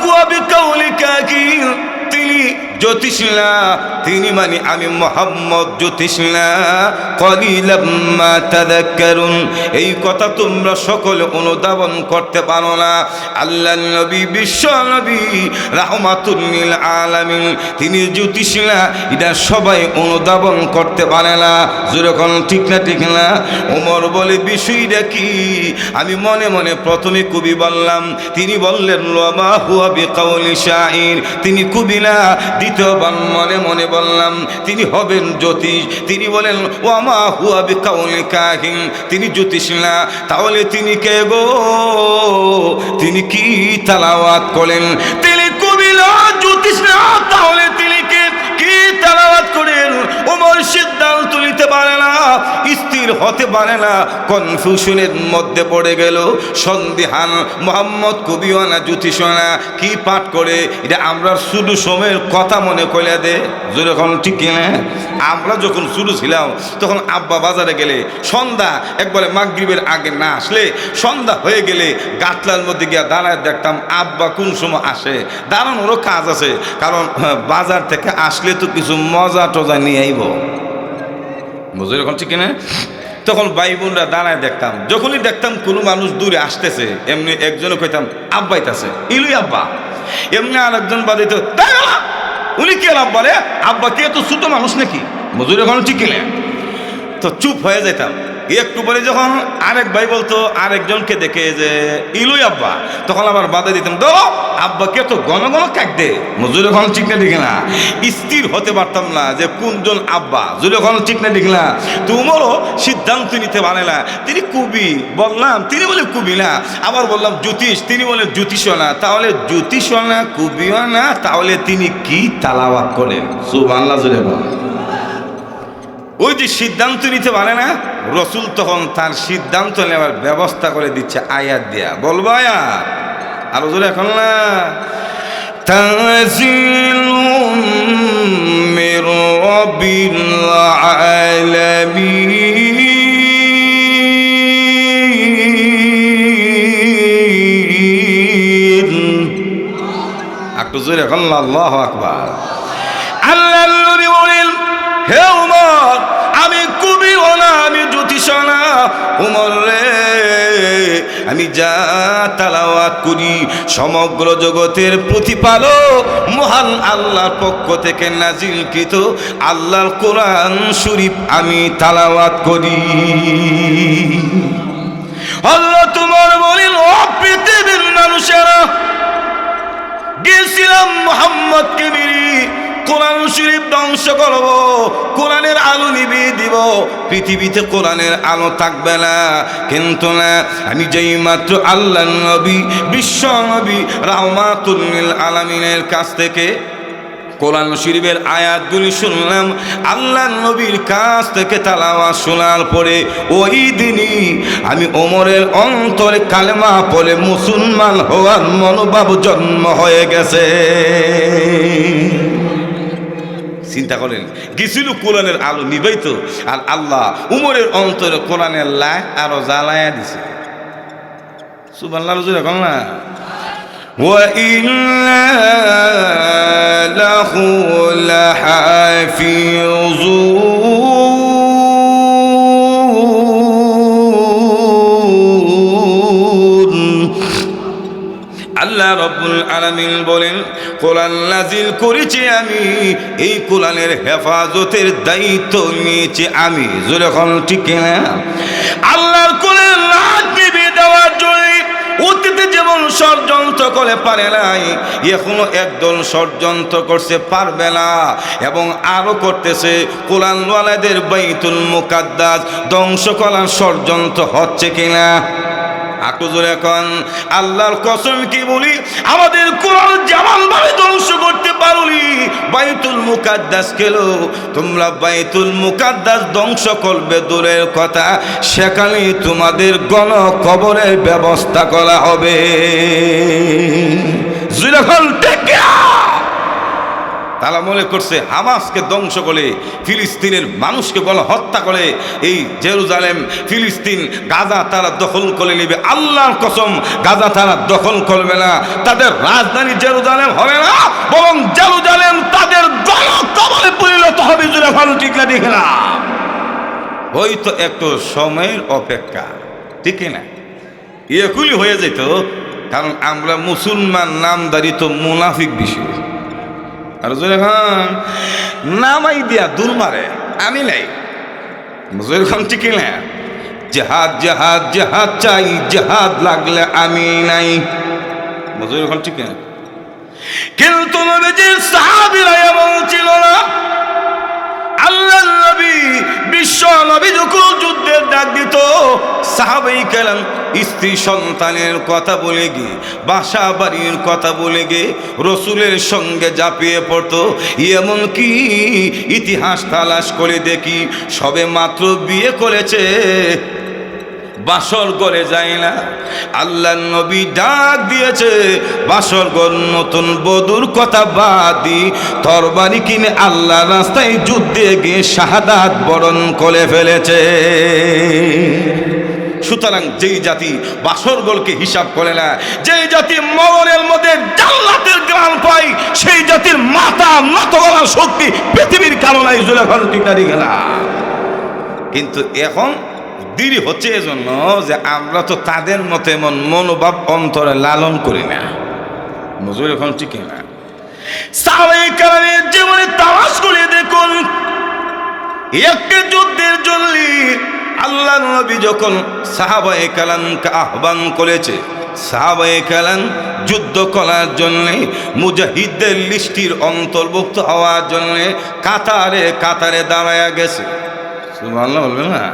হুয়া বিকাউলি কাহিন, তিনি জ্যোতিষ না, তিনি মানে আমি মুহাম্মদ জ্যোতিষ না। কলিলাম মা তাযাক্কারুন, এই কথা তোমরা সকলে অনুধাবন করতে পারো না। আল্লাহর নবী, বিশ্ব নবী, রাহমাতুল লিল আলামিন, তিনি জ্যোতিষ না, এটা সবাই অনুধাবন করতে পারে না। যেরকম ঠিক না ঠিক না? ওমর বলে বিষয়টা কি? আমি মনে মনে প্রথমে কবি বললাম, তিনি বললেন ওয়ামা হুয়া বিকাউলি শাইর, তিনি কবি না। দ্বিতীয়বার মনে মনে বললাম তিনি হবেন জ্যোতিষ, তিনি বলেন ওয়ামা হুয়া বিকাউলি কাহিন, তিনি জ্যোতিষ না। তাহলে তিনি কে গো? তিনি কি তেলাওয়াত করেন? তিনি কবি না, জ্যোতিষ না, তাহলে তিনি কি তেলাওয়াত করেন? ওমর সিদ্ধান্ত নিতে পারে না, স্থির হতে পারে না, কনফিউশনের মধ্যে পড়ে গেল, সন্দেহান। মোহাম্মদ কবিও না, জ্যোতিষও না, কি পাঠ করে? এটা আমরা শুধু সময়ের কথা মনে করে দে। যখন ঠিক কিনা? আমরা যখন শুরু ছিলাম তখন আব্বা বাজারে গেলে সন্ধ্যা একবারে মাগরিবের আগে না আসলে, সন্ধ্যা হয়ে গেলে গাতলার মধ্যে গিয়ে দাঁড়ায় দেখতাম আব্বা কোন সময় আসে। দাঁড়ানোরও কাজ আছে, কারণ বাজার থেকে আসলে তো কিছু মজা টজা নিয়ে আইব, বুঝলি? এখন ঠিক কিনা? তখন ভাই বোনরা দাঁড়ায় দেখতাম, যখনই দেখতাম কোনো মানুষ দূরে আসতেছে, এমনি একজনে কইতাম আব্বাইতাছে, ইলুই আব্বা। এমনি আর একজন বাদিত, উনি কে আব্বা রে? আব্বা কে? তো ছোট মানুষ নাকি? বুঝলি? এখন ঠিক কিনা? তো চুপ হয়ে যেতাম। একটু পরে যখন আরেক ভাই বলতো আরেকজনকে দেখে যে ইলুই আব্বা, তখন আবার বাধা দিতাম, দো আব্বাকে তো ঘন ঘন কাক দে। মজুর এখন ঠিক না ঠিক না? স্থির হতে পারতাম না যে কোনজন আব্বা। জুর এখন ঠিক না ঠিক না? তোমারও সিদ্ধান্ত নিতে পারে না। তিনি কবি বললাম, তিনি বলে কবি না। আবার বললাম জ্যোতিষ, তিনি বলে জ্যোতিষও না। তাহলে জ্যোতিষও না, কবিও না, তাহলে তিনি কি তেলাওয়াত করেন? সুবহানাল্লাহ জুড়ে বল। ওই যে সিদ্ধান্ত নিতে পারে না, রসুল তখন তার সিদ্ধান্ত নেওয়ার ব্যবস্থা করে দিচ্ছে আয়াত দিয়া। বলবো আয়াত আরো জোরে এখন না? তানজিলুম মির রাব্বিল আলামিন। একটু জোরে এখন আল্লাহু আকবার। আল্লাহর নবী বলেন, হে উমর, আমি কবি না, আমি জ্যোতিষ না। উমর রে, আমি যা তেলাওয়াত করি সমগ্র জগতের প্রতিপালক মহান আল্লাহর পক্ষ থেকে নাজিলকৃত আল্লাহর কোরআন শরীফ আমি তেলাওয়াত করি। আল্লাহ তোমার বলেন, ও পৃথিবীর মানুষেরা, গেছিলাম মুহাম্মদকে মেরে কোরআন শরীফ ধ্বংস করব, কোরআনের আলো নিভিয়ে দিব, পৃথিবীতে কোরআনের আলো থাকবে না। কিন্তু না, আমি যেই মাত্র আল্লাহর নবী, বিশ্ব নবী, রাহমাতুল লিল আলামিনের কাছ থেকে কোরআন শরীফের আয়াতগুলি শুনলাম, আল্লাহর নবীর কাছ থেকে তেলাওয়াত শোনার পরে ওই দিনই আমি ওমরের অন্তরে কালেমা পড়ে মুসলমান হওয়ার মনোভাব জন্ম হয়ে গেছে। চিন্তা করেন, গেছিল কোরআনের আলো নিবাইত, আর আল্লাহ উমরের অন্তরে কোরআনের লাইট আরো জ্বালায়া দিছে। সুবহানাল্লাহ জোরে কম না? ওয়া ইন্না লাহু লাহাফিজুন। আল্লাহ রাব্বুল আলামিন বলেন, কোরআন নাজিল করেছি আমি, এই কোরআনের হেফাজতের দায়িত্ব নিয়েছি আমি। যখন ঠিক না? আল্লাহর কোরআন নাজিল দেওয়ার জন্য অতীতে যেমন ষড়যন্ত্র করে পারে নাই, এখনো একদল ষড়যন্ত্র করতে পারবে না, এবং আরো করতেছে। কোরআনওয়ালাদের বাইতুল মুকাদ্দাস ধ্বংস করার ষড়যন্ত্র হচ্ছে কিনা? আকজুর এখন আল্লাহর কসম কি বলি, আমাদের কোরআন যেমন ভাবে ধ্বংস করতে পারোনি বাইতুল মুকাদ্দাস কেলো, তোমরা বাইতুল মুকাদ্দাস ধ্বংস করবে দূরের কথা, সেখানে তোমাদের গণ কবরের ব্যবস্থা করা হবে। যখন তারা মনে করছে হামাসকে ধ্বংস করে, ফিলিস্তিনের মানুষকে হত্যা করে এই জেরুজালেম, ফিলিস্তিন, গাজা তারা দখল করে নেবে। আল্লাহর কসম, গাজা তারা দখল করবে না, তাদের রাজধানী জেরুজালেম হবে না, বরং জেরুজালেম তাদের জনকবরে পরিণত হবে। জুড়ে ভালো ঠিক না, ঠিক না? ওই তো একটু সময়ের অপেক্ষা, ঠিক না? এগুলি হয়ে যেত, কারণ আমরা মুসলমান নামদারি তো মুনাফিক বিষয়। আর নামাই দিয়া দূর মারে, আমি নাই এরকম, ঠিক না? জেহাদ জেহাদ জেহাদ চাই, জেহাদ লাগলে আমি নাই, এরকম, ঠিক না? কিন্তু নবীজির সাহাবীরা এমন ছিল না। আল্লাহ নবী, বিশ্ব নবী যখন যুদ্ধের ডাক দিত, সাহাবায়ে কেরাম স্ত্রী সন্তানের কথা বলে গিয়ে, বাসা বাড়ির কথা বলে গিয়ে রসুলের সঙ্গে ঝাঁপিয়ে পড়তো। এমনকি ইতিহাস তালাশ করে দেখি, সবে মাত্র বিয়ে করেছে, বাসর ঘরে যায় না। আল্লাহ নবী ডাক দিয়েছে, বাসর ঘর নতুন বধূর কথা বাদি, তরবারি কিনে আল্লাহ রাস্তায় যুদ্ধে গিয়ে শাহাদাত বরণ করে ফেলেছে। সুতরাং যেই জাতি বাসর ঘরকে হিসাব করে না, যেই জাতি মরণের মধ্যে জান্নাতের গ্রাম পায়, সেই জাতির মাথা নত করার শক্তি পৃথিবীর কারণে জুলেখার টিকারি গেলা। কিন্তু এখন দেরি হচ্ছে এজন্য যে আমরা তো তাদের মতো এমন মনোভাব অন্তরে লালন করি না। মজুর এখন ঠিক না? সাহাবায়ে কেরামের জীবনে তালাশ করে দেখুন, একটি যুদ্ধের জন্য আল্লাহ নবী যখন সাহাবায়ে কেরামকে আহ্বান করেছে, সাহাবায়ে কেরাম যুদ্ধ করার জন্যে, মুজাহিদদের লিস্টির অন্তর্ভুক্ত হওয়ার জন্যে কাতারে কাতারে দাঁড়ায়া গেছে। সুবহানাল্লাহ বলবেন না?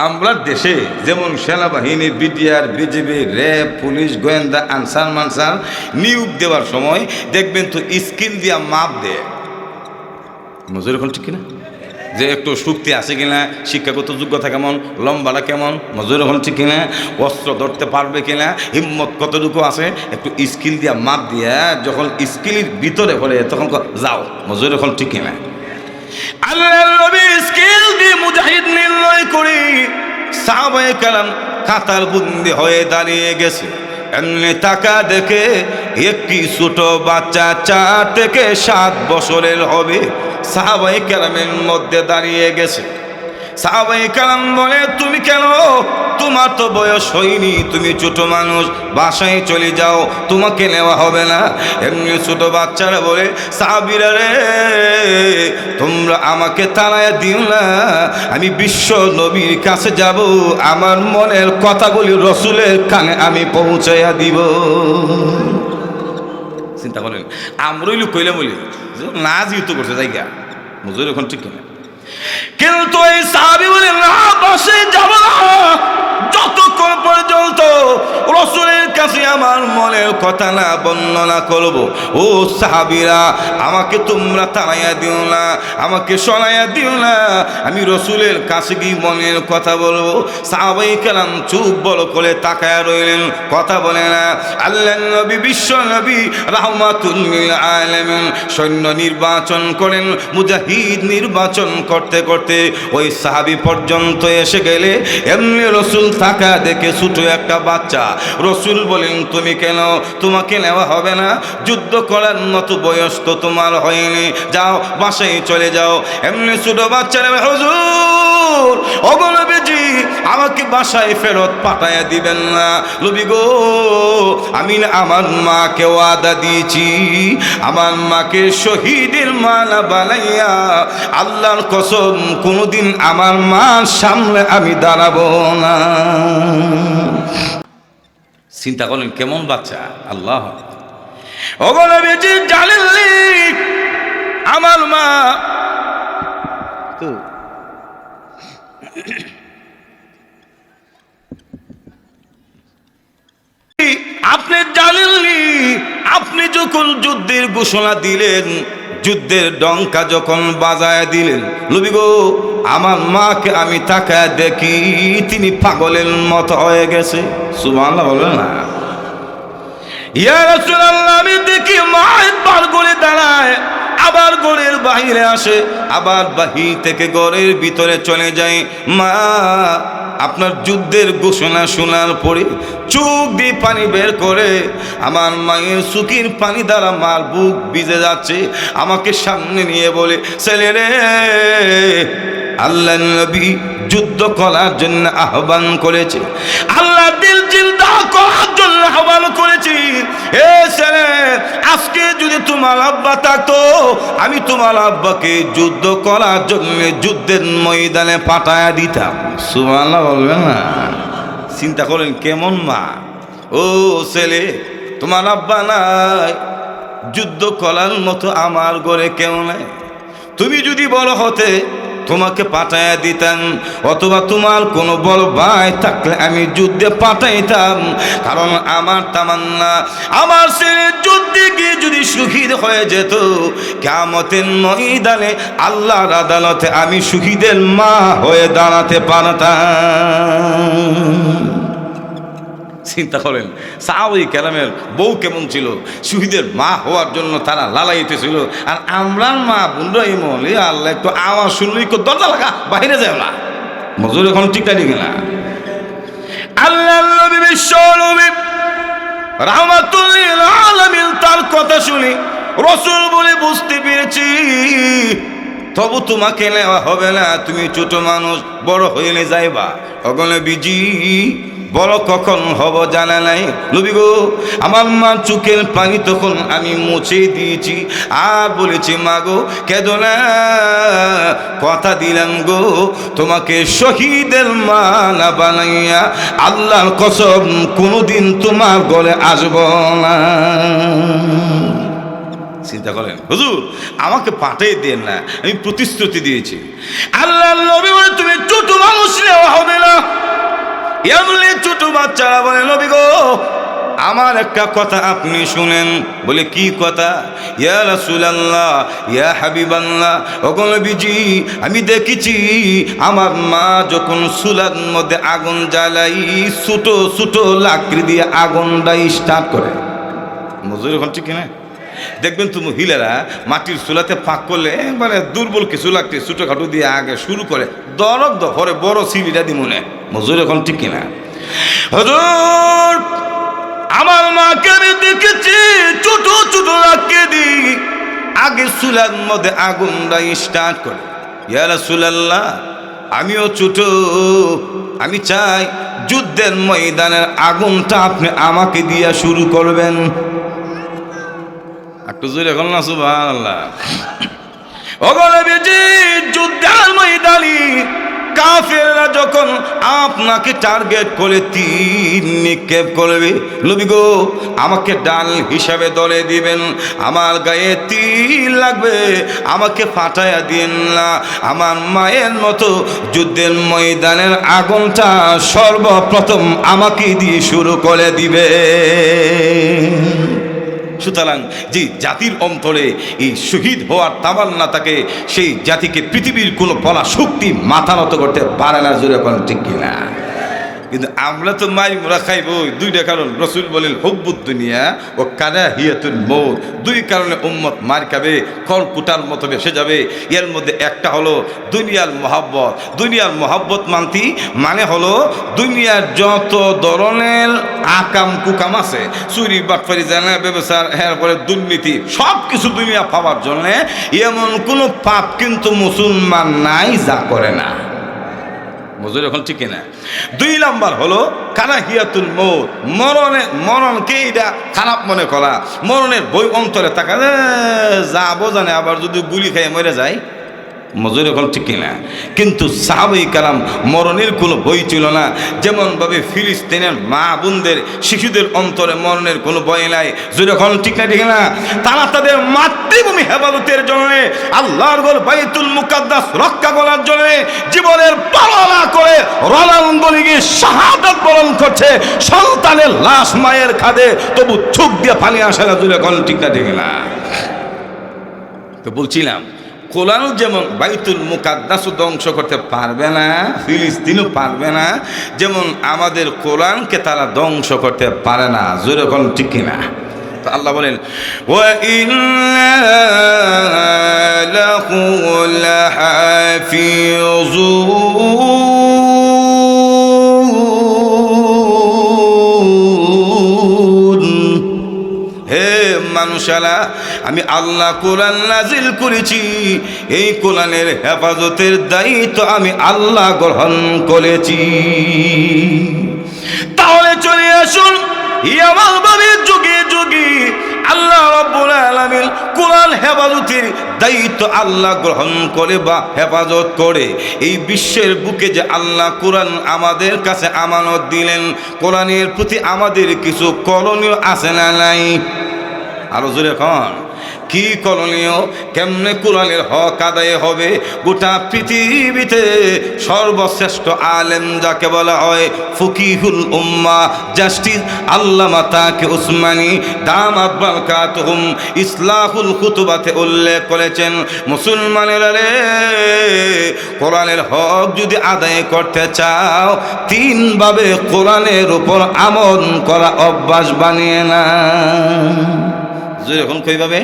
আমরা দেশে যেমন সেনাবাহিনী, বিডিআর, বিজিবি, র্যাব, পুলিশ, গোয়েন্দা, আনসার মানসার নিয়োগ দেওয়ার সময় দেখবেন তো স্কিল দিয়া মাপ দেয়। মজুর এখন ঠিক কিনা? যে একটু শক্তি আছে কিনা, শিক্ষাগত যোগ্যতা কেমন, লম্বাটা কেমন, মজুর এখন ঠিক কিনা, অস্ত্র ধরতে পারবে কিনা, হিম্মত কতটুকু আছে, একটু স্কিল দিয়া মাপ দিয়া যখন স্কিলের ভিতরে পড়ে তখন যাও, মজুর এখন ঠিক কিনা? আল্লাহর নবী স্কিল দিয়ে মুজাহিদ নির্ণয় করে সাহাবায়ে কেরাম কাতার বন্দি হয়ে দাঁড়িয়ে গেছে। এমনি টাকা দেখে একটি ছোট বাচ্চা 4 থেকে 7 বছরের হবে, সাহাবায়ে কেরামের মধ্যে দাঁড়িয়ে গেছে। সাহাবায়ে কেরাম বলে, তুমি কেন? তোমার তো বয়স হয়নি, তুমি ছোট মানুষ, বাসায় চলে যাও, তোমাকে নেওয়া হবে না। এমনি ছোট বাচ্চারা বলে, সাহাবীরা রে, তোমরা আমাকে তাড়াইয়া দিও না, আমি বিশ্ব নবীর কাছে যাব, আমার মনের কথাগুলি রসুলের কানে আমি পৌঁছাইয়া দিব। চিন্তা করেন, আমরাই কইলে বলি না, জিত করছে জায়গা, মজুর এখন ঠিক কিনা? কিন্তু এই সাহাবী বলে, না, বসে যাব না যতক্ষণ পর্যন্ত রসুলের কাছে আমার মনের কথা না বর্ণনা করব। ও সাহাবীরা, আমাকে তোমরা তাড়াইয়া দিও না, আমাকে শোনাইয়া দিও না, আমি রসুলের কাছে গিয়ে মনের কথা বলবো। সাহাবায়ে কেরাম চুপ বড় করে তাকায়া রইলেন, কথা বলে না। আল্লাহ নবী, বিশ্ব নবী রাহমাতুল লিল আলামিন সৈন্য নির্বাচন করেন, মুজাহিদ নির্বাচন করতে করতে ওই সাহাবী পর্যন্ত এসে গেলে এমনি রসুল থাকা দেখে ছোট একটা বাচ্চা, রসুল বলেন, তুমি কেন? তোমাকে নেওয়া হবে না, যুদ্ধ করার মতো বয়স তো তোমার হয়নি, যাও বাসায় চলে যাও। এমনি ছোট বাচ্চারা, হুজুর, ওগো নবীজি, আমাকে বাসায় ফেরত পাঠাইয়া দিবেন না। নবী গো, আমি আমার মাকে ওয়াদা দিয়েছি, আমার মাকে শহীদের মালা বানাইয়া, আল্লাহর কসম কোনোদিন আমার মার সামনে আমি দাঁড়াবো না। চিন্তা করেন কেমন বাচ্চা। আল্লাহ, ওগো নবীজি, জানেননি আমার মা তো আপনি জানেননি, আপনি যখন যুদ্ধের ঘোষণা দিলেন, যুদ্ধের ডঙ্কা যখন বাজায় দিলেন, নবী গো, আমার মাকে আমি তাকায় দেখি তিনি পাগলের মতো হয়ে গেছে। সুবহানাল্লাহ বলবেন না? ইয়া রাসূলুল্লাহ, আমি দেখি মা একবার ঘরে দাঁড়ায়, আবার ঘরের বাহিরে আসে, আবার বাহির থেকে ঘরের ভিতরে চলে যায়। মা আপনার যুদ্ধের ঘোষণা শোনার পরে চোখ দিয়ে পানি বের করে, আমার মায়ের চোখের পানি দ্বারা মার বুক ভিজে যাচ্ছে। আমাকে সামনে নিয়ে বলে, ছেলে রে, আল্লাহর নবী যুদ্ধ করার জন্য আহ্বান করেছে, আল্লাহ দিল জিন্দা করার জন্য আহ্বান করেছি। এ ছেলে, আজকে যদি তোমার আব্বা থাকতো, আমি তোমার আব্বাকে যুদ্ধ করার জন্য যুদ্ধের ময়দানে পাঠায়া দিতাম। সুবহানাল্লাহ বলবেন না? চিন্তা করেন কেমন মা। ও ছেলে, তোমার আব্বা নাই, যুদ্ধ করার মতো আমার ঘরে কেউ নাই। তুমি যদি বড় হতে তোমাকে পাঠাইয়া দিতাম, অথবা তোমার কোনো বড় ভাই থাকলে আমি যুদ্ধে পাঠাইতাম। কারণ আমার তামান্না, আমার ছেলে যুদ্ধে গিয়ে যদি শহীদ হয়ে যেত, কিয়ামতের ময়দানে আল্লাহর আদালতে আমি শহীদের মা হয়ে দাঁড়াতে পারতাম। চিন্তা করেন সাহাবায়ে কেরামের বউ কেমন ছিল, শহীদের মা হওয়ার জন্য তারা লালাইতেছিল। আর আমরার মা বুন্ডা ইমন, আল্লাহ একটু আওয়াজ শুনলেই দরজা লাগা, বাইরে যায় না, মজুর এখন টিকা দিকে না। আল্লাহ নবী বিশ্ব নবী রাহমাতুল লিল আলামিন তার কথা শুনি রাসূল বলে বুঝতে পেরেছি, তবু তোমাকে নেওয়া হবে না, তুমি ছোট মানুষ, বড় হইলে যাইবা। ওগলে বিজি বড় কখন হব জানা নাই। নবী গো, আমার মা চোখের পানি তখন আমি মুছে দিয়েছি, আর বলেছি, মা গো কেঁদো না, কথা দিলাম গো, তোমাকে শহীদের মা না বানাইয়া আল্লাহর কসম কোনোদিন তোমার ঘরে আসব না। চিন্তা করেন, হুজুর আমাকে পাঠিয়ে দেন না, আমি প্রতিশ্রুতি দিয়েছি। আল্লাহর নবী বলে, তুমি ছোট মানুষ, নেওয়া হবে না। এমনি ছোট বাচ্চারা বলে, নবী গো আমার একটা কথা আপনি শুনেন। বলে, কি কথা? ইয়া রাসূলুল্লাহ, ইয়া হাবিবাল্লাহ, ওগো নবীজি, আমি দেখেছি আমার মা যখন চুলার মধ্যে আগুন জ্বালাই, ছোট ছোট লাকড়ি দিয়ে আগুনটা স্টার্ট করে। মজুর এখন ঠিক না? দেখবেন তো মহিলারা মাটির চুলাতে ফাঁক করলে মানে দুর্বল কিছু লাগতে ছোটোখাটো দিয়ে আগে শুরু করে, দরক দরে বড় সিলিটা দি মনে। মজুর এখন ঠিক কিনা? হুজুর আমার মাকে আমি দেখেছি ছোট ছোট লাকড়ি দি আগে চুলার মধ্যে আগুনটা স্টার্ট করে। ইয়া রাসূলুল্লাহ, আমিও ছোট, আমি চাই যুদ্ধের ময়দানের আগুনটা আপনি আমাকে দিয়া শুরু করবেন। একটু জোরে এখন না সুবহানাল্লাহ। ওগো নবীজি, যুদ্ধের ময়দানে কাফেররা যখন আপনাকে টার্গেট করে তীর নিক্ষেপ করবে, নবী গো আমাকে ডাল হিসাবে দলে দিবেন, আমার গায়ে তীর লাগবে, আমাকে ফাটাইয়া দিন না। আমার মায়ের মতো যুদ্ধের ময়দানের আগুনটা সর্বপ্রথম আমাকে দিয়ে শুরু করে দিবে। সুতরাং যে জাতির অন্তরে এই শহীদ হওয়ার তামান্না থাকে, সেই জাতিকে পৃথিবীর কোনো বলা শক্তি মাথা নত করতে পারে না। জোরে কোন ঠিক কিনা? কিন্তু আমরা তো মাই মোরা খাইব দুইটা কারণ। রাসূল বলেন, হুব্বুদ দুনিয়া ও কারাহিয়াতুল মউত, দুই কারণে উম্মত মার খাবে, খড়কুটার মতো ভেসে যাবে। এর মধ্যে একটা হলো দুনিয়ার মহব্বত। দুনিয়ার মহব্বত মানতি মানে হলো দুনিয়ার যত ধরনের আকাম কুকাম আছে, চুরি বাটফারি জানা ব্যবসার, এরপরে দুর্নীতি, সব কিছু দুনিয়া পাওয়ার জন্যে এমন কোনো পাপ কিন্তু মুসলমান নাই যা করে না। মজুর এখন ঠিক না? দুই নাম্বার হলো কারাহিয়াতুল মউত, মরণকে এটা খারাপ মনে করা, মরণের বই অন্তরে থাকা, যাবো জানে আবার যদি গুলি খেয়ে মরে যায়। মজুর এখন ঠিক কিনা? কিন্তু সাহাবায়ে কেরাম মরণের কোনো ভয় ছিল না। যেমনভাবে ফিলিস্তিনের মা বোনদের শিশুদের অন্তরে মরণের কোনো ভয় নাই। যখন ঠিক না ঠিক না, তারা তাদের মাতৃভূমি হেফাজতের জন্য, আল্লাহর ঘর বাইতুল মুকাদ্দাস রক্ষা করার জন্য জীবনের পরোয়া করে রণাঙ্গনে গিয়ে শাহাদাত বরণ করছে। সন্তানের লাশ মায়ের খাদে, তবু চোখ দিয়ে পানি আসে না। যখন ঠিক না ঠিক না? তো বলছিলাম কোরআন যেমন বাইতুল মুকাদ্দাস ধ্বংস করতে পারবে না, ফিলিস্তিনও পারবে না, যেমন আমাদের কোরআনকে তারা ধ্বংস করতে পারে না। জোরে কোন ঠিক কিনা? তো আল্লাহ বলেন ওয়া ইন্না লাহু লাহাফিজুন। হে মানুষেরা, আমি আল্লাহ কোরআন নাজিল করেছি, এই কোরআনের হেফাজতের দায়িত্ব আমি আল্লাহ গ্রহণ করেছি। তাহলে চলে আসুন, আমার বাড়ির যুগে যুগে আল্লাহ রাব্বুল আলামিন কোরআন হেফাজতের দায়িত্ব আল্লাহ গ্রহণ করে বা হেফাজত করে। এই বিশ্বের বুকে যে আল্লাহ কোরআন আমাদের কাছে আমানত দিলেন, কোরআনের প্রতি আমাদের কিছু করণীয় আছে না নাই? আরো জোরে এখন কি করণীয়? কেমনে কোরআনের হক আদায় হবে? গোটা পৃথিবীতে সর্বশ্রেষ্ঠ আলেম যাকে বলা হয় ফকিহুল উম্মাহ জাস্টিস আল্লামা তাকি উসমানী দামাত বারাকাতুহুম ইসলাহুল কুতুবাতে উল্লেখ করেছেন, মুসলমানেরা রে, কোরআনের হক যদি আদায় করতে চাও, তিনভাবে কোরআনের উপর আমল করা অভ্যাস বানিয়ে না। জোরে এখন কইভাবে?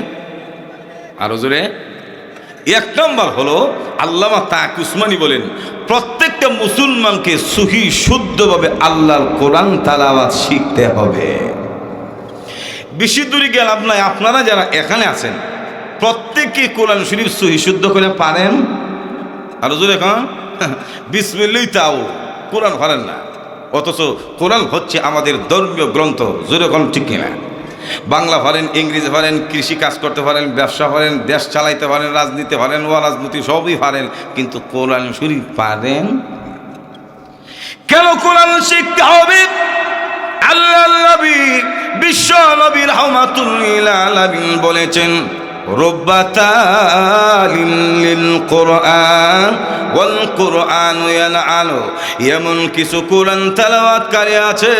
আরো জোরে। এক নম্বর হলো আল্লামা তাকি উসমানী বলেন, প্রত্যেকটা মুসলমানকে সহি শুদ্ধভাবে আল্লাহর কোরআন তেলাওয়াত শিখতে হবে। বেশি দূরে গেল আপনার, আপনারা যারা এখানে আছেন প্রত্যেকে কোরআন শরীফ সহি শুদ্ধ করে পারেন? আরো জোরে এখন বিসমিল্লাহ তাও কোরআন পারেন না, অথচ কোরআন হচ্ছে আমাদের ধর্মীয় গ্রন্থ। জোরে কোন ঠিক কিনা? বাংলা পারেন, ইংরেজি পারেন, কৃষি কাজ করতে পারেন, ব্যবসা পারেন, দেশ চালাইতে পারেন, রাজনীতি পারেন, রাজনীতি সবই পারেন, কিন্তু কোরআন শরীফ পারেন? কেন কোরআন শিখতে হবে? আল্লাহ নবী বিশ্ব নবী রাহমাতুল লিল আলামিন বলেছেন, রব্বাতালিন লিল কোরআন ওয়াল কোরআন ইয়ালআনু। এমন কিছু কোরআন তেলাওয়াতকারী আছে,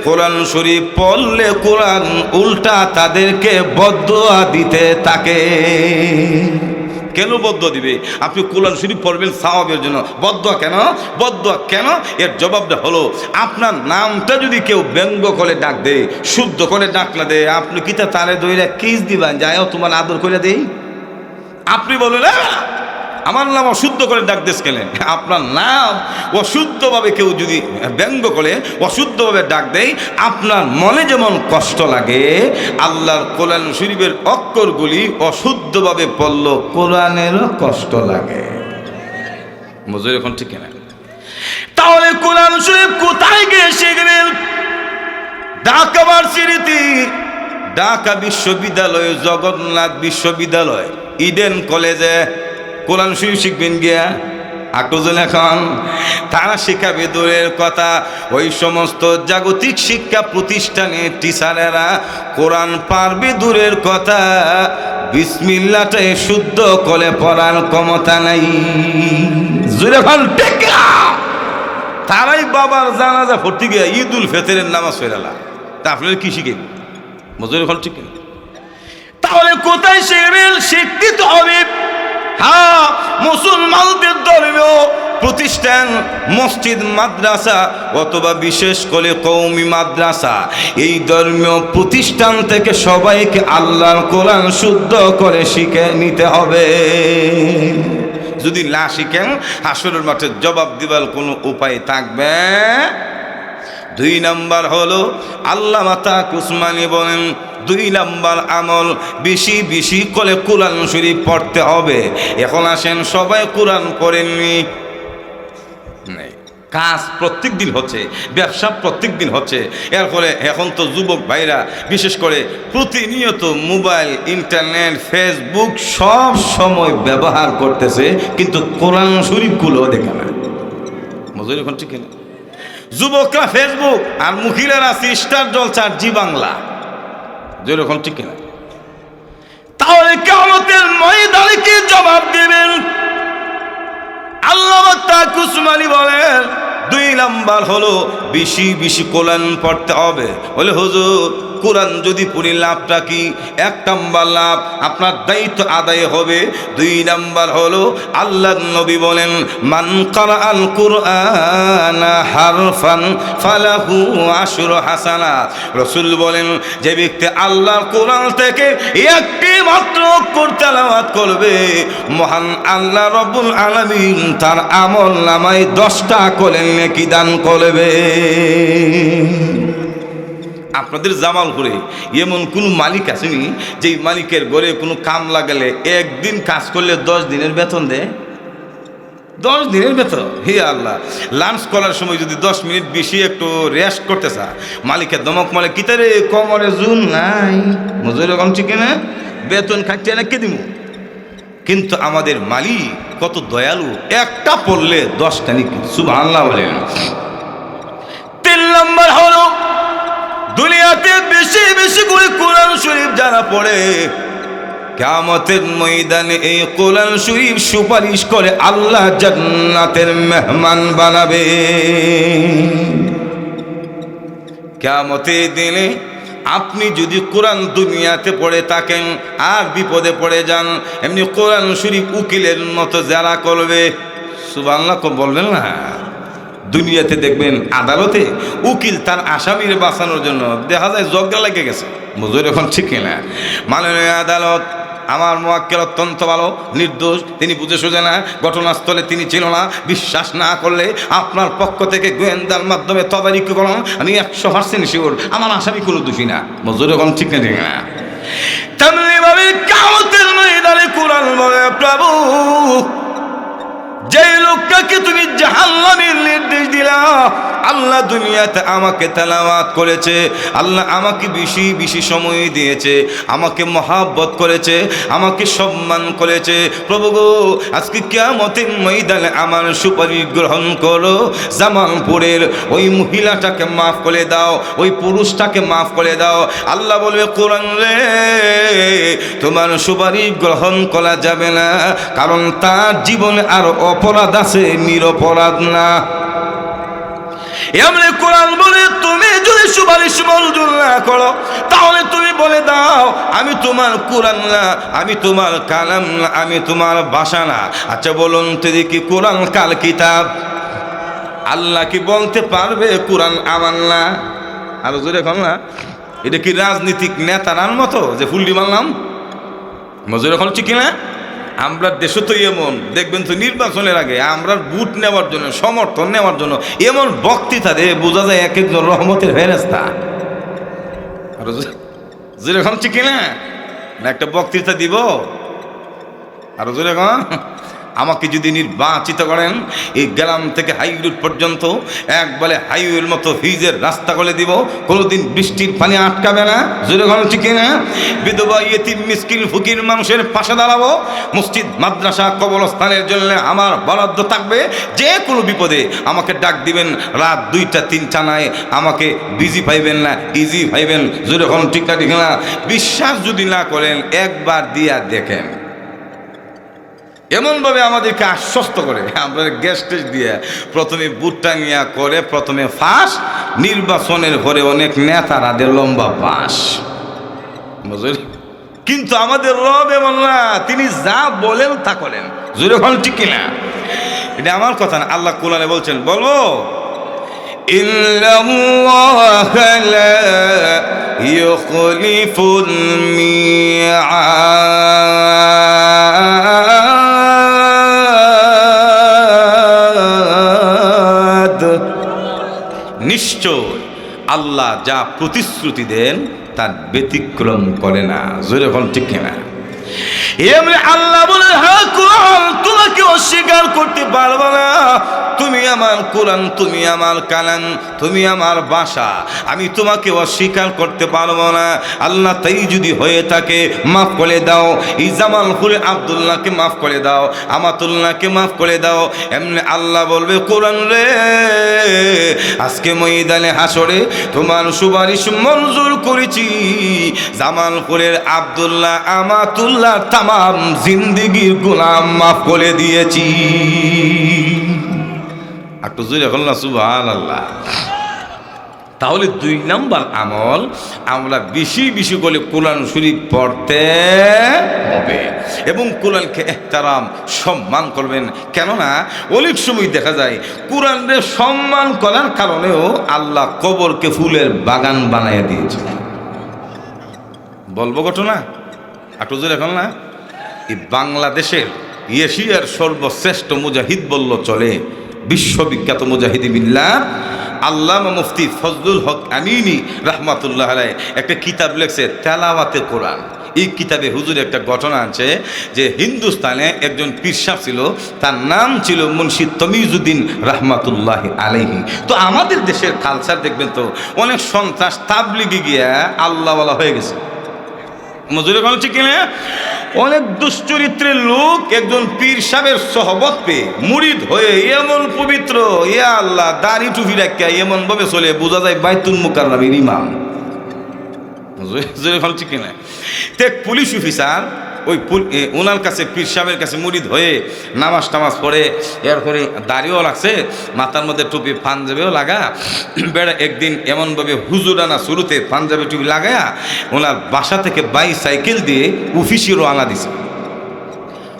কোরআন শরীফ পড়লে কোরআন উল্টা তাদেরকে বদদুয়া দিতে থাকে। কেন বদদুয়া দিবে? আপনি কোরআন শরীফ পড়বেন সওয়াবের জন্য, বদদুয়া কেন? বদদুয়া কেন? এর জবাবটা হলো, আপনার নামটা যদি কেউ ব্যঙ্গ করে ডাক দেয়, শুদ্ধ করে ডাক না দেয়, আপনি কি তারে দইরা কিস দিবেন, যাও তোমার আদর করে দেই? আপনি বললেন আমার নাম অশুদ্ধ করে ডাক দিস কেন? আপনার নাম অশুদ্ধভাবে কেউ যদি ব্যঙ্গ করে, অশুদ্ধভাবে ডাক দেয়, আপনার মনে যেমন কষ্ট লাগে, আল্লাহর কোরআন শরীফের অক্ষরগুলি অশুদ্ধভাবে পড়ল কোরআনেরও কষ্ট লাগে। মজুর এখন ঠিক না? তাহলে কোরআন শরীফ কোথায় গিয়ে শিখবেন? ঢাকা ইউনিভার্সিটি, ঢাকা বিশ্ববিদ্যালয়, জগন্নাথ বিশ্ববিদ্যালয়, ইডেন কলেজে কোরআন শরীফ শিখবেন গিয়া। আটজন এখন তারা শিখাবে দূরের কথা, ওই সমস্ত জাগতিক শিক্ষা প্রতিষ্ঠানের টিচারেরা কোরআন পারবে দূরের কথা, বিসমিল্লাহটাই শুদ্ধ করে পড়ার ক্ষমতা নাই। জোরে এখন টেকা তারাই বাবার জানাজা ভর্তি গিয়া ঈদুল ফিতরের নামাজ পড়ালা, তা আপনার কি শিখেন? মজুর এখন ঠিক। তাহলে কোথায় শিখবেন? শিখতে তো হবে হ্যাঁ মুসলমানদের ধর্মীয় প্রতিষ্ঠান, মসজিদ, মাদ্রাসা অথবা বিশেষ করে কওমি মাদ্রাসা, এই ধর্মীয় প্রতিষ্ঠান থেকে সবাইকে আল্লাহর কোরআন শুদ্ধ করে শিখে নিতে হবে। যদি না শিখেন, হাসরের মাঠে জবাব দিবার কোনো উপায় থাকবে? দুই নাম্বার হলো আল্লামা তাকি উসমানী বলেন, দুই নাম্বার আমল বেশি বেশি করে কোরআন শরীফ পড়তে হবে। এখন আসেন, সবাই কোরআন পড়েননি, কাজ প্রত্যেক দিন হচ্ছে, ব্যবসা প্রত্যেক দিন হচ্ছে, এর ফলে এখন তো যুবক ভাইরা বিশেষ করে প্রতিনিয়ত মোবাইল, ইন্টারনেট, ফেসবুক সব সময় ব্যবহার করতেছে, কিন্তু কোরআন শরীফগুলো দেখে না। মজুর এখন ঠিক না? যুবকরা ফেসবুক আর মহিলারা স্টার জলসা, জি বাংলা। যেরকম ঠিক না? তাহলে কিয়ামতের ময়দানে কি জবাব দেবেন? আল্লামা তাকি উসমানী বলেন, দুই নাম্বার হলো বেশি বেশি কোরআন পড়তে হবে। বলে হুজুর কোরআন যদি পড়ি লাভটা কি? 1 নাম্বার লাভ, আপনার দায়িত্ব আদায় হবে। 2 নাম্বার হলো আল্লাহর নবী বলেন, মান ক্বারাআল কুরআনা হারফান ফালাহু আশরু হাসানাত। রাসূল বলেন, যে ব্যক্তি আল্লাহর কোরআন থেকে একটি মাত্র অক্ষর তেলাওয়াত করবে, মহান আল্লাহ রব্বুল আলামিন তার আমল নামায় 10টা করে নেকি দান করবে। আপনাদের জামালপুরে এমন কোন মালিক আসেনি যেই মালিকের ঘরে কোনো কাম লাগালে একদিন কাজ করলে 10 দিনের বেতন দেয়? 10 দিনের বেতন! হে আল্লাহ, লাঞ্চ করার সময় যদি 10 মিনিট বেশি একটু রেস্ট করতে চা, মালিকের দমক মালে কিতারে কমরে জুন নাই, মজুরি রকম ঠিক না, বেতন খাচ্ছে না কে দিব? কিন্তু আমাদের মালিক কত দয়ালু, একটা পড়লে 10টা নাকি। সুবহানাল্লাহ বলেন। 3 নম্বর হলো, দুনিয়াতে বেশি বেশি করে কোরআন শরীফ যারা পড়ে, কিয়ামতের ময়দানে এই কোরআন শরীফ সুপারিশ করে আল্লাহ জান্নাতের মেহমান বানাবে। কিয়ামতের দিনে আপনি যদি কোরআন দুনিয়াতে পড়ে থাকেন আর বিপদে পড়ে যান, এমনি কোরআন শরীফ উকিলের মতো যারা করবে, সুবহানাল্লাহ বলবেন না? দুনিয়াতে দেখবেন আদালতে উকিল তার আসামির বাঁচানোর জন্য দেখা যায় ঝগড়া লেগে গেছে, মজুর এখন ঠিক না। মাননীয় আদালত, আমার মুয়াক্কেল অত্যন্ত ভালো, নির্দোষ, তিনি বুঝে সোজে না, ঘটনাস্থলে তিনি ছিল না, বিশ্বাস না করলে আপনার পক্ষ থেকে গোয়েন্দার মাধ্যমে তদারকি করুন, আমি 100% শিওর আমার আসামি কোনো দোষী না। মজুর এখন ঠিক না, ঠিক না? তেমনিভাবে কিয়ামতের ময়দানে কোরআন বলে, প্রভু যে লোকটাকে তুমি জাহান্নামের নির্দেশ দিলা, আল্লাহ দুনিয়াতে আমাকে তেলাওয়াত করেছে, আল্লাহ আমাকে বেশি বেশি সময় দিয়েছে, আমাকে মহাব্বত করেছে, আমাকে সম্মান করেছে, প্রভু গো আজকে কিয়ামতের ময়দানে আমার সুপারিশ গ্রহণ করো, জামালপুরের ওই মহিলাটাকে মাফ করে দাও, ওই পুরুষটাকে মাফ করে দাও। আল্লাহ বলবে, কোরআন রে তোমার সুপারিশ গ্রহণ করা যাবে না, কারণ তার জীবনে আর অপরাধ আছে, নিরপরাধ না। এমনি কোরআন বলে, তুমি যদি সুপারিশ মঞ্জুর না করো তাহলে তুমি বলে দাও আমি তোমার কোরআন না, আমি তোমার কালাম না, আমি তোমার ভাষা না। আচ্ছা বলুন তো দেখি, কোরআন কার কিতাব? আল্লাহ কি বলতে পারবে কোরআন আমার না? আর জোরে কম না, এটা কি রাজনীতিক নেতারার মতো যে ফুলডি মারলাম? মজুর এখন ঠিক না? আমরা দেশে তো এমন দেখবেন তো, নির্বাচনের আগে আমরা ভোট নেওয়ার জন্য, সমর্থন নেওয়ার জন্য এমন বক্তৃতা দিয়ে বোঝা যায় এক একজন রহমতের ফেরেশতা। আর যেরকম ঠিক না, একটা বক্তৃতা দিব, আর যেরকম আমাকে যদি নির্বাচিত করেন, এই গ্রাম থেকে হাই রোড পর্যন্ত একবারে হাইওয়ের মতো হিজের রাস্তা করে দিব, কোনোদিন বৃষ্টির পানি আটকাবে না। যেরকম ঠিক না? বিধবা ইয়েতিম মিসকিন ফকির মানুষের পাশে দাঁড়াবো, মসজিদ মাদ্রাসা কবরস্থানের জন্য আমার বরাদ্দ থাকবে। যে কোনো বিপদে আমাকে ডাক দিবেন, রাত 2টা 3টা নাই, আমাকে বিজি পাইবেন না, ইজি পাইবেন। যেরকম ঠিক না, ঠিক না? বিশ্বাস যদি না করেন একবার দিয়া দেখেন। এমনভাবে আমাদেরকে আশ্বস্ত করে, আমরা গ্যাস টেস্ট দিয়ে প্রথমে বুটটা নিয়ে করে, প্রথমে ফাঁস, নির্বাচনের পরে অনেক নেতারাদের লম্বা পাস, বুঝলেন? কিন্তু আমাদের রব এমন না, তিনি যা বলেন তা করেন। জোরে বলেন ঠিক কিনা? এটা আমার কথা না, আল্লাহ কোরআনে বলছেন, বলবো ইন্নাল্লাহা লা ইউখলিফুল মিআদ। নিশ্চয় আল্লাহ যা প্রতিশ্রুতি দেন তার ব্যতিক্রম করে না। জোরে বলেন ঠিক কিনা? এমনি আল্লাহ বলে, হ্যাঁ কোরআন তোমাকে অস্বীকার করতে পারবে না, তুমি আমার কোরআন, তুমি আমার কালাম, তুমি আমার ভাষা, আমি তোমাকে অস্বীকার করতে পারবো না। আল্লাহ তাই যদি হয়ে থাকে মাফ করে দাও, এই জামালপুরে আব্দুল্লাহকে মাফ করে দাও, আমাতুল্লাহকে মাফ করে দাও। এমনি আল্লাহ বলবে, কোরআন রে আজকে ময়দানে হাসরে তোমার সুপারিশ মঞ্জুর করেছি, জামালপুরের আব্দুল্লাহ আমাতুল্লাহ তামাম জিন্দেগির গুনাহ মাফ করে দিয়েছি। একটু জোরে বলুন না সুবহানাল্লাহ। তাহলে 2 নম্বর আমল, আমরা বেশি বেশি করে কোরআন শরীফ পড়তে হবে এবং কোরআনকে এহতারাম সম্মান করবেন। কেননা অনেক সময় দেখা যায় কোরআনের সম্মান করার কারণেও আল্লাহ কবরকে ফুলের বাগান বানাইয়া দিয়েছে। বলবো ঘটনা আটুজুর এখন না, এই বাংলাদেশের এশিয়ার সর্বশ্রেষ্ঠ মুজাহিদ বলল চলে, বিশ্ববিখ্যাত মুজাহিদ বিল্লাহ আল্লামা মুফতি ফজলুল হক আমিনী রাহমাতুল্লাহ আলাইহি একটা কিতাব লিখছে তেলাওয়াতে কোরআন। এই কিতাবে হুজুর একটা ঘটনা আছে যে হিন্দুস্তানে একজন পীর সাহেব ছিল, তার নাম ছিল মুন্সি তমিজউদ্দিন রাহমাতুল্লাহি আলাইহি। তো আমাদের দেশের কালচার দেখবেন তো অনেক সন্ত্রাস তাবলিগে গিয়া আল্লাহওয়ালা হয়ে গেছে। মজুরে কোন ঠিক কিনা? অনেক দুশ্চরিত্রের লোক একজন পীর সাহেবের সহবত পেয়ে মুরিদ হয়ে এমন পবিত্র, ইয়া আল্লাহ দাড়ি টুপি রাখিয়া এমন ভাবে চলে বোঝা যায় বাইতুল মুকাররমের ইমাম। ঠিক কিনা? এক পুলিশ অফিসার ওই ওনার কাছে পীর সাহেবের কাছে মুরিদ হয়ে নামাজ টামাজ পড়ে, এরপরে দাড়িও লাগছে, মাথার মধ্যে টুপি পাঞ্জাবিও লাগা। বেড়া একদিন এমনভাবে হুজুরানা শুরুতে পাঞ্জাবি টুপি লাগায়া ওনার বাসা থেকে বাইসাইকেল দিয়ে অফিসে রওনা দিছে।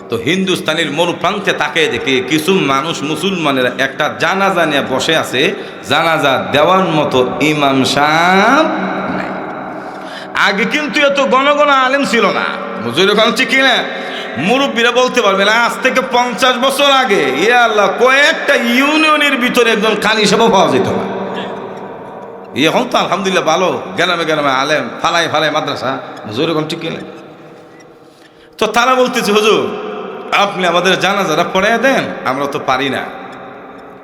তো হিন্দুস্তানের মরুপ্রান্তে তাকে দেখে কিছু মানুষ মুসলমানেরা একটা জানাজা নিয়ে বসে আছে, জানাজা দেওয়ার মতো ইমাম সাহেব নাই। আগে কিন্তু এত ঘন ঘন আলেম ছিল না, ঠিক কিনা? মুরব্বীরা বলতে পারবে না, আজ থেকে 50 বছর আগে ইয়া আল্লাহ কয়েকটা ইউনিয়নের ভিতরে একজন কালী সাহেব পাওয়া যেত না। এখন তো আলহামদুলিল্লাহ ভালো, গ্রামে গ্রামে আলেম, ফালাই ফালাই মাদ্রাসা, হুজুর এখন ঠিক কিনা? তো তারা বলতেছে হুজুর আপনি আমাদের জানাজারা পড়াইয়া দেন, আমরা তো পারি না।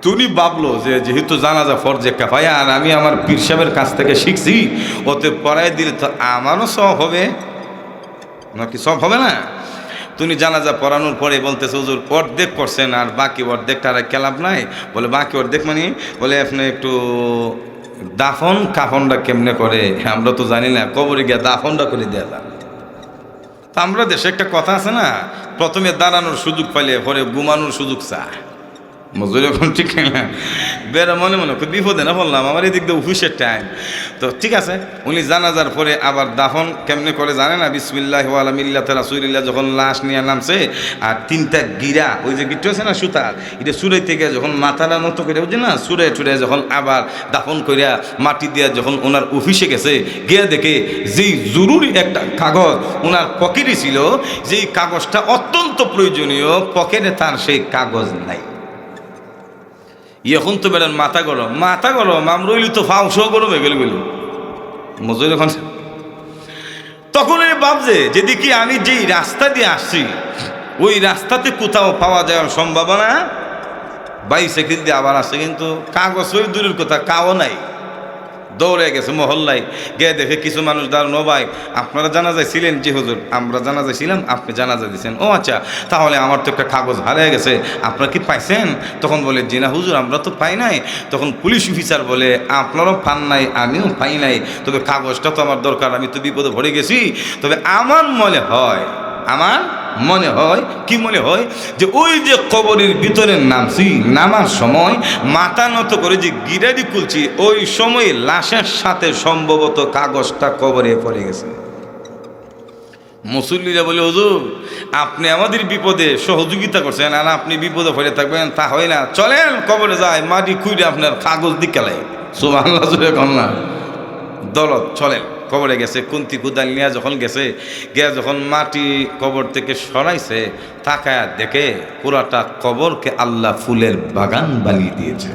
তুমি ভাবলো যে যেহেতু জানাজা ফরজে কিফায়া আর আমি আমার পীর সাহেবের কাছ থেকে শিখছি, ওতে পড়াই দিলে তো আমারও সব হবে নাকি? সব হবে না? তুমি জানাজা পড়ানোর পরে বলতেছে হুজুর অর্ধেক করছেন আর বাকি অর্ধেকটা আর ক্লাব নাই। বলে বাকি অর্ধেক মানে? বলে আপনি একটু দাফন কাফনটা কেমনে করে আমরা তো জানি না, কবরে গিয়ে দাফনটা করে দেওয়া যান। তা আমরা দেশে একটা কথা আছে না, প্রথমে দাঁড়ানোর সুযোগ পাইলে পরে ঘুমানোর সুযোগ চায়। মজুর এখন ঠিক না? বেড়া মনে মনে খুব বিপদে না বললাম, আমার এদিক দিয়ে অফিসের টাইম। তো ঠিক আছে, উনি জানাজার পরে আবার দাফন কেমনে করে জানে না, বিসমিল্লাহি ওয়া আলা মিল্লাতি রাসূলিল্লাহ যখন লাশ নিয়ে নামছে আর 3টা গিরা, ওই যে গিট্টু আছে না সুতার, এটা সুরাইতে গিয়ে যখন মাথাটা নত করে বুঝছে না, সুরে টুরে যখন আবার দাফন করিয়া মাটি দিয়া যখন ওনার অফিসে গেছে, গিয়ে দেখে যেই জরুরি একটা কাগজ ওনার পকেটে ছিল, যেই কাগজটা অত্যন্ত প্রয়োজনীয়, পকেটে তার সেই কাগজ নাই। এখন তো বেড়ান মাথা গরম, মাথা গরম, আমরা রইলি তো ফাউসও গরম হয়ে গেল গেল মজুর। এখন তখন এই ভাবছে যেদিকে আমি যেই রাস্তা দিয়ে আসছি ওই রাস্তাতে কোথাও পাওয়া যাওয়ার সম্ভাবনা, বাইসাইকেল দিয়ে আবার আসছে, কিন্তু কাগজ ওই দূরের কথা কাও নাই। দৌড়ে গেছে মহল্লায়, গিয়ে দেখে কিছু মানুষ দাঁড়ানো, ভাই আপনারা জানাজায় ছিলেন? জি হুজুর আমরা জানাজায় ছিলাম, আপনি জানাজা দিয়েছেন। ও আচ্ছা, তাহলে আমার তো একটা কাগজ হারিয়ে গেছে, আপনারা কি পাইছেন? তখন বলে জি না হুজুর আমরা তো পাই নাই। তখন পুলিশ অফিসার বলে আপনারও পান নাই, আমিও পাই নাই, তবে কাগজটা তো আমার দরকার, আমি তো বিপদে ভরে গেছি। তবে আমার মনে হয় কি মনে হয় যে ওই যে কবরের ভিতরে নামছি, নামার সময় মাথা নত করে যে গিরারি খুলছি, ওই সময় লাশের সাথে সম্ভবত কাগজটা কবরে পড়ে গেছে। মুসল্লিরা বলে হুজুর আপনি আমাদের বিপদে সহযোগিতা করছেন আর আপনি বিপদে পড়ে থাকবেন, তা হয় না, চলেন কবরে যায়, মাটি খুঁড়ে আপনার কাগজ দিকালাই। সুবহানাল্লাহ জোরে কন্যা দলত চলেন। কবরে গেছে, কুন্তি কুদাল নিয়ে যখন গেছে, গিয়া যখন মাটি কবর থেকে সরাইছে, তাকায়া দেখে পুরাটা কবরকে আল্লাহ ফুলের বাগান বানিয়ে দিয়েছে।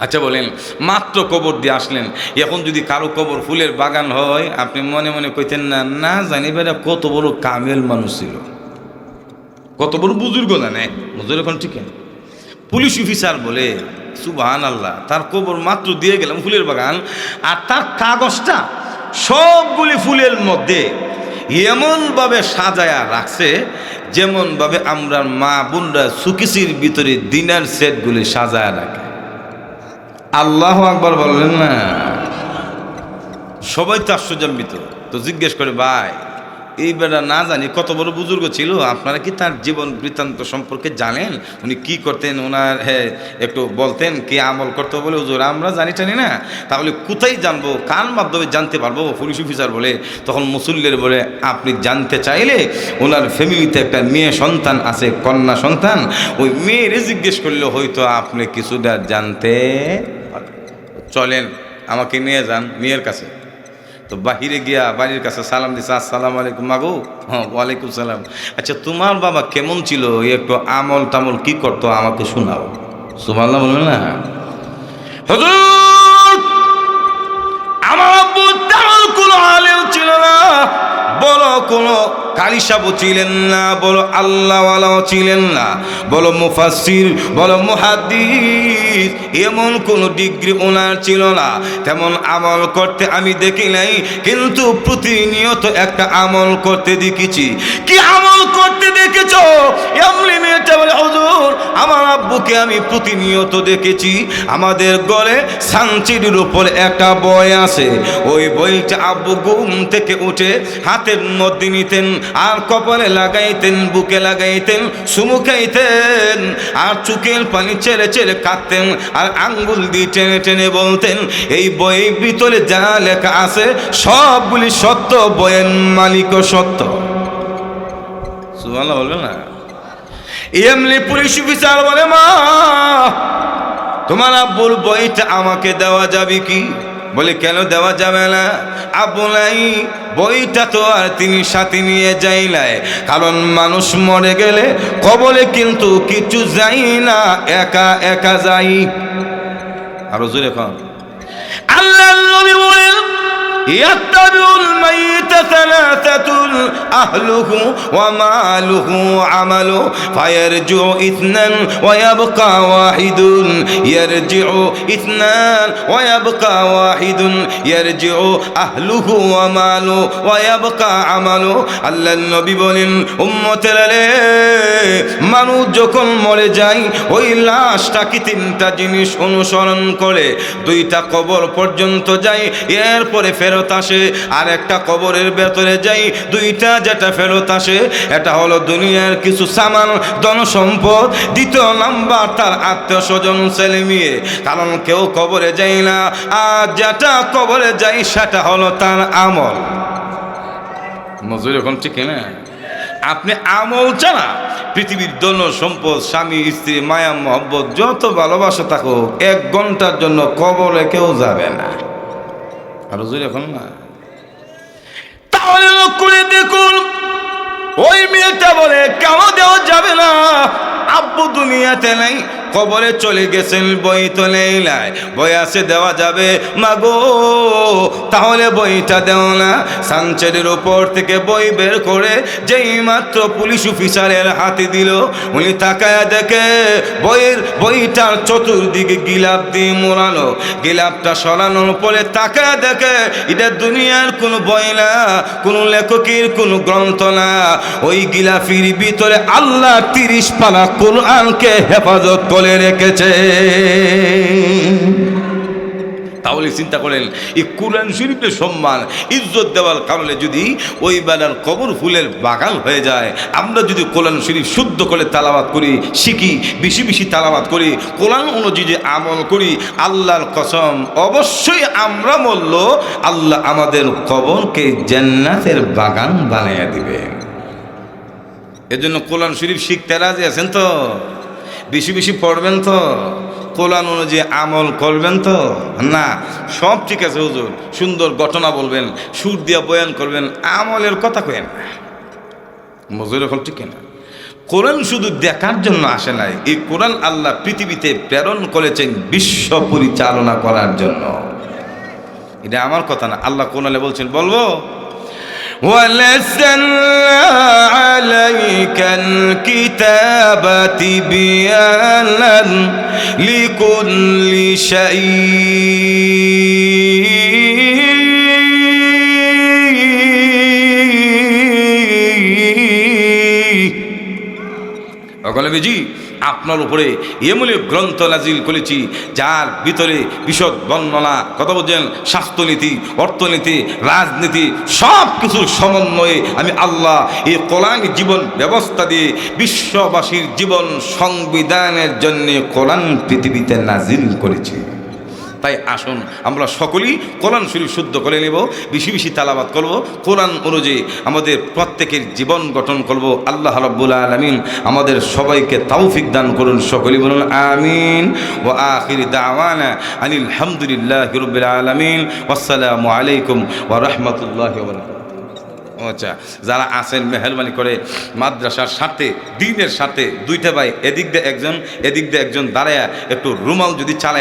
আচ্ছা বলেন, মাত্র কবর দিয়ে আসলেন, এখন যদি কারো কবর ফুলের বাগান হয়, আপনি মনে মনে কইতেন না, না জানি বেটা কত বড় কামেল মানুষ ছিল, কত বড় বুজুর্গ জানে বুজুর্গ। এখন ঠিক পুলিশ অফিসার বলে সুবহানাল্লাহ, তার কবর মাত্র দিয়ে গেলাম ফুলের বাগান, আর তার কাগজটা সবগুলি ফুলের মধ্যে এমনভাবে সাজায়া রাখছে যেমনভাবে আমরা মা বোনরা সুকিসির ভিতরে দিনার সেটগুলি সাজায়া রাখে। আল্লাহু আকবার বললেন না? সবাই তো আশ্চর্যান্বিত। তো জিজ্ঞেস করে ভাই এই বেটা না জানি কত বড় বুজুর্গ ছিল, আপনারা কি তার জীবন বৃত্তান্ত সম্পর্কে জানেন? উনি কি করতেন, ওনার একটু বলতেন, কি আমল করতে বলে? হুজুর আমরা জানি না। তাহলে কোথায় জানবো, কার মাধ্যমে জানতে পারবো? পুলিশ অফিসার বলে। তখন মুসল্লির বলে, আপনি জানতে চাইলে ওনার ফ্যামিলিতে একটা মেয়ে সন্তান আছে, কন্যা সন্তান, ওই মেয়েরে জিজ্ঞেস করলে হয়তো আপনি কিছুটা জানতে পারবেন। চলেন আমাকে নিয়ে যান মেয়ের কাছে। তো বাহিরে গিয়া বাড়ির কাছে সালাম দিছে, আসসালামু আলাইকুম মাগো। হ্যাঁ ওয়ালাইকুম সালাম। আচ্ছা তোমার বাবা কেমন ছিল, একটু আমল টামল কি করতো আমাকে শোনাও। সুবহানাল্লাহ বলবেন না? হুজুর আমার আব্বু তেমন কোনো আলেম ছিল না, বড় কোনো কালিসাবু ছিলেন না, বড় আল্লাহওয়ালাও ছিলেন না, বড় মুফাসসির, বড় মুহাদ্দিস, এমন কোনো ডিগ্রি ওনার ছিল না। তেমন আমল করতে আমি দেখি নাই, কিন্তু প্রতিনিয়ত একটা আমল করতে দেখেছি। কি আমল করতে দেখেছ? এমনি মেয়েটা বলে, হুজুর আমার আব্বুকে আমি প্রতিনিয়ত দেখেছি, আমাদের ঘরে সানচিরির উপর একটা বই আছে, ওই বইটা আব্বু ঘুম থেকে উঠে হাতের মধ্যে নিতেন, আর কপালে লাগাইতেন, বুকে লাগাইতেন, চুমু খাইতেন, আর চোখের পানি ছেড়ে ছেড়ে কাঁদতেন, আর আঙ্গুল দিয়ে টেনে টেনে বলতেন, এই বইয়ের ভিতরে যা লেখা আছে সবগুলি সত্য, বইয়ের মালিকও সত্য। সুবহানাল্লাহ বলবে না? এমনি পুলিশ অফিসার বলে, মা তোমার আব্বুর বইটা আমাকে দেওয়া যাবে কি? বলে কেন দেওয়া যাবে না? আব্বু নাই, বইটা তো আর তিনি সাথে নিয়ে যাই নাই, কারণ মানুষ মরে গেলে কবরে কিন্তু কিছু যাই না, একা একা যাই। আরো জোরে কর। আল্লাহর নবী বলেন, ইয়াত্তাবিউল মাইয়িতা সালাসাতুল আহলুহু ওয়া মালুহু আমালু ফায়ারজিউ ইসনান ওয়া ইয়াবকা ওয়াহিদুন, ইয়ারজিউ ইসনান ওয়া ইয়াবকা ওয়াহিদুন, ইয়ারজিউ আহলুহু ওয়া মালু ওয়া ইয়াবকা আমালু। আল্লাহর নবী বলেন, উম্মতেরা রে, মানুষ যখন মরে যায় ওই লাশটাকে তিনটা জিনিস অনুসরণ করে, দুইটা কবর পর্যন্ত যায়, এরপরে ফেরত আসে, আর একটা কবরের ভেতরে যাই, দুইটা যেটা ফেরত আসে এটা হলো দুনিয়ার কিছু সামান, ধন সম্পদ, দ্বিতীয় নাম্বার তার আত্মীয় স্বজন, ছেলে মেয়ে, কারণ কেউ কবরে যায় না, আর যেটা কবরে যায় সেটা হলো তার আমল। মজুর এখন ঠিক না? আপনি আমল ছাড়া পৃথিবীর ধন সম্পদ, স্বামী স্ত্রী, মায়া মহব্বত, যত ভালোবাসা থাকুক, 1 ঘন্টার জন্য কবরে কেউ যাবে না। আরো জোরে এখন না? তাহলে করে দেখুন, ওই মেয়েটা বলে কেন দেওয়া যাবে না? আব্বু দুনিয়াতে নাই, কবরে চলে গেছেন, বই তো নেই, বই আছে, দেওয়া যাবে। মাগো তাহলে বইটা দেও না। সানচেরের উপর থেকে বই বের করে যেই মাত্র পুলিশ অফিসারের হাতে দিল, উনি তাকায়া দেখে বইটার চতুর্দিকে গিলাপ দিয়ে মোড়ানো। গিলাপটা সরানোর পরে তাকায়া দেখে এটা দুনিয়ার কোনো বই না, কোনো লেখকের কোনো গ্রন্থ না, ওই গিলাফির ভিতরে আল্লাহ 30 পারা কোরআনকে হেফাজত করে রেখেছে। তাহলে চিন্তা করেন, এই কোরআন শরীফের সম্মান ইজ্জত দেওয়ার কারণে যদি ওই বেলার কবর ফুলের বাগান হয়ে যায়, আমরা যদি কোরআন শরীফ শুদ্ধ করে তালাওয়াত করি, শিখি, বেশি বেশি তালাওয়াত করি, কোরআন অনুযায়ী আমল করি, আল্লাহর কসম অবশ্যই আমরা বলল আল্লাহ আমাদের কবরকে জান্নাতের বাগান বানিয়ে দিবে। এজন্য কোরআন শরীফ শিখতে রাজি আছেন তো? বেশি বেশি পড়বেন তো? কোরআন অনুযায়ী আমল করবেন তো? না সব ঠিক আছে হুজুর, সুন্দর ঘটনা বলবেন, সুর দিয়া বয়ান করবেন, আমলের কথা কয়েন মজুর এখন ঠিক না। কোরআন শুধু দেখার জন্য আসে নাই, এই কোরআন আল্লাহ পৃথিবীতে প্রেরণ করেছেন বিশ্ব পরিচালনা করার জন্য। এটা আমার কথা না, আল্লাহ কোরআনে বলছেন, বলবো وَنَزَّلْنَا عَلَيْكَ الْكِتَابَ تِبْيَانًا لِكُلِّ شَيْءٍ। ওখানে বেজি আপনার উপরে এমনি গ্রন্থ নাজিল করেছি যার ভিতরে বিশদ বর্ণনা, কথা বলছেন, স্বাস্থ্যনীতি, অর্থনীতি, রাজনীতি সব কিছুর সমন্বয়ে আমি আল্লাহ এই কোরআন জীবন ব্যবস্থা দিয়ে বিশ্ববাসীর জীবন সংবিধানের জন্য কোরআন পৃথিবীতে নাজিল করেছি। তাই আসুন আমরা সকলেই কোরআন শরীফ শুদ্ধ করে নেব, বেশি বেশি তালাবাত করব, কোরআন অনুযায়ী আমাদের প্রত্যেকের জীবন গঠন করব। আল্লাহ রাব্বুল আলামিন আমাদের সবাইকে তৌফিক দান করুন, সকলেই বলুন আমিন। ওয়া আখিরি দাওয়ানা আনিল হামদুলিল্লাহি রাব্বিল আলামিন। আসসালামু আলাইকুম ওয়া রাহমাতুল্লাহি ওয়া বারাকাতুহু। আচ্ছা, যারা আছেন মেহরবানি করে মাদ্রাসার সাথে, দ্বীনের সাথে দুইটা ভাই, এদিক দিয়ে একজন এদিক দিয়ে একজন দাঁড়ায়া একটু রুমাল যদি চালায়